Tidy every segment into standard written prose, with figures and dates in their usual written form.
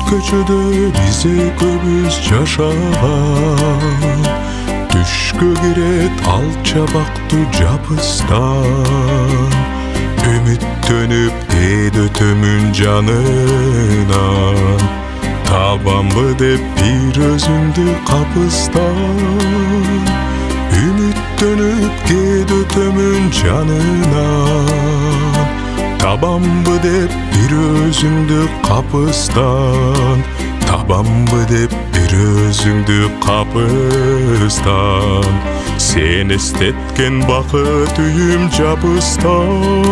köçödө bize көбүз жашаган. Түшкө кирет ал чабактуу жабыстан. Үмүттөнүп өтөмүн жанынан. Табамбы деп бир өзүңдү капыстан. Үмүттөнүп өтөмүн жанынан. Табамбы деп бир өзүңдү капыстан. Табамбы деп бир өзүңдү капыстан. Сен эстеткен бакыт үйүм жабыстан.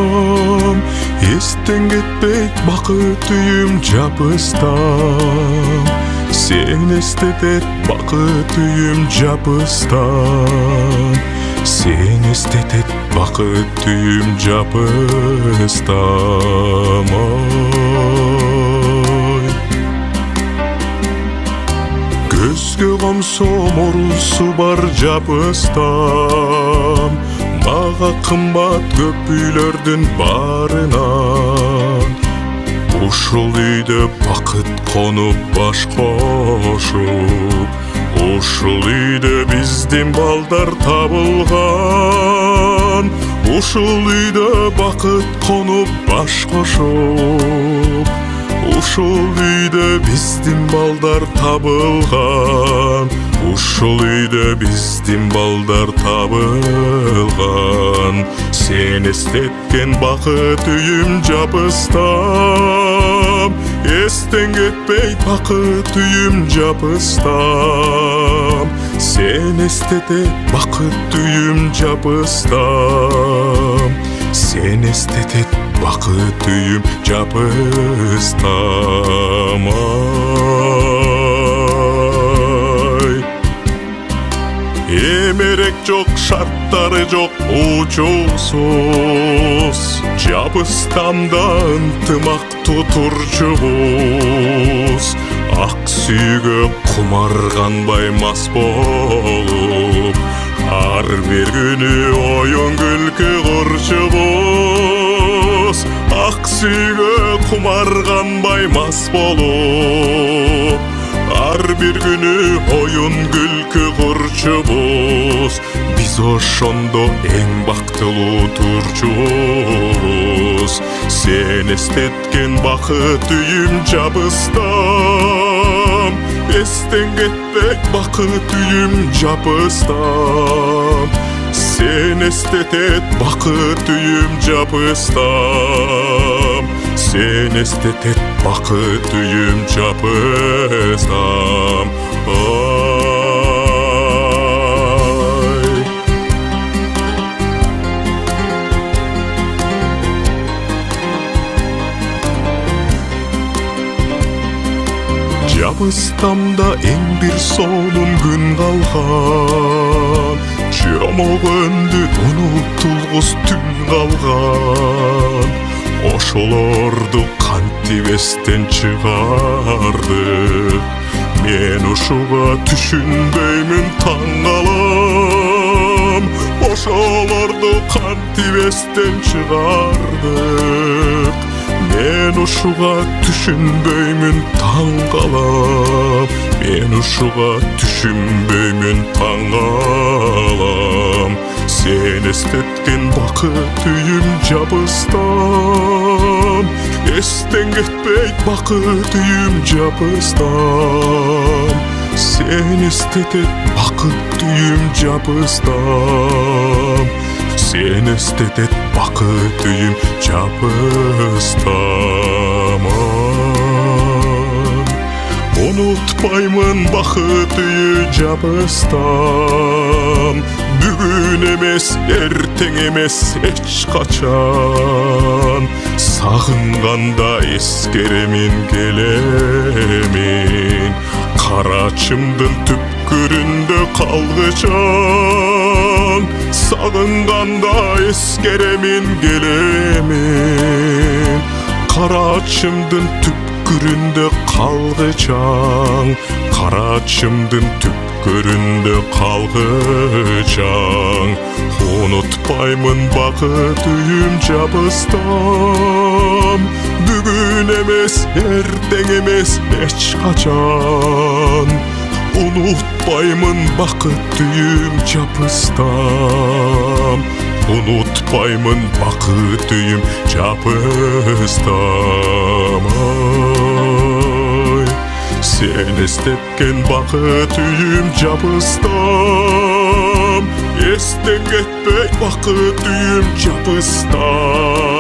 Эстен кетпейт бакыт үйүм жабыстан. Сен эстетет бакыт үйүм жабыстан. Сен эстетет бакыт үйүм жабыстан. Көзгө комсом орусу бар жабыстан. Мага кымбат көп үйлөрдүн барынан. Ушул үйдө бакыт конуп баш кошуп. Ушул үйдө биздин балдар табылган. Ушул үйдө бакыт конуп баш кошуп. Ушул үйдө биздин балдар табылган. Ушул үйдө биздин балдар табылган. Сен эстеткен бакыт үйүм жабыстан. Эстен кетпейт бакыт үйүм жабыстан. Сен эстетет бакыт үйүм жабыстан. Сен эстетет бакыт үйүм жабыстан. Эмерек жок, шарттары жок, учуусуз. Жабыстамда ынтымактуу турчубуз. Ак сүйгө кумарганбай мас болуп. Ар бир күнү оюн күлкү курчубуз. Ак сүйгө кумарганбай мас болуп. Ар бир күнү оюн күлкү курчубуз. Биз ошондо эң бактылуу турчубуз. Сен эстеткен бакыт үйүм жабыстан. Эстен кетпек бакыт үйүм жабыстан. Сен эстетет бакыт үйүм жабыстан. Сен эстетет бакыт үйүм жабыстан. Жабыстамда эң бир сонун күн калган. Жомогөндү унутулгус түн калган. Ошолорду кантип эстен чыгарды. Мен ушуга түшүнбөймүн, таң калам. Ошолорду кантип эстен чыгардык. Мен ушуга түшүнбөймүн, таң калам. Мен ушуга түшүнбөймүн, таң калам. Сен эстеткен бакыт үйүм жабыстан. Эстен кетпейт бакыт үйүм жабыстан. Сен эстетет бакыт үйүм жабыстан. Сен эстетет бакыт үйүм жабыстан. Унутпаймын бакыт үйү жабыстан. Бүгүн эмес, эртең эмес, эч качан. Сагынганда эскеремин, келемин. Карачымдын түпкүрүндө калгычаң. Сагынганда эскеремин, келемин. Карачымдын түпкүрүндө калгычаң. Карачымдын түпкүрүндө калгычаң. Унутпаймын бакыт үйүм жабыстан. Бүгүн bugün emes, erden emes hiç kaçan. Unutpayman bakıt düyüm çapıstam. Unutpayman bakıt düyüm çapıstam. Ay, sen estetken bakıt düyüm çapıstam. Esten gitmey bakıt düyüm çapıstam.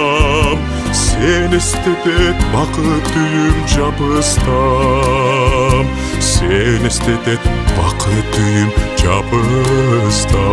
Sen estetet bakıt düyüm çapıstam. Sen estetet bakıt düyüm çapıstam.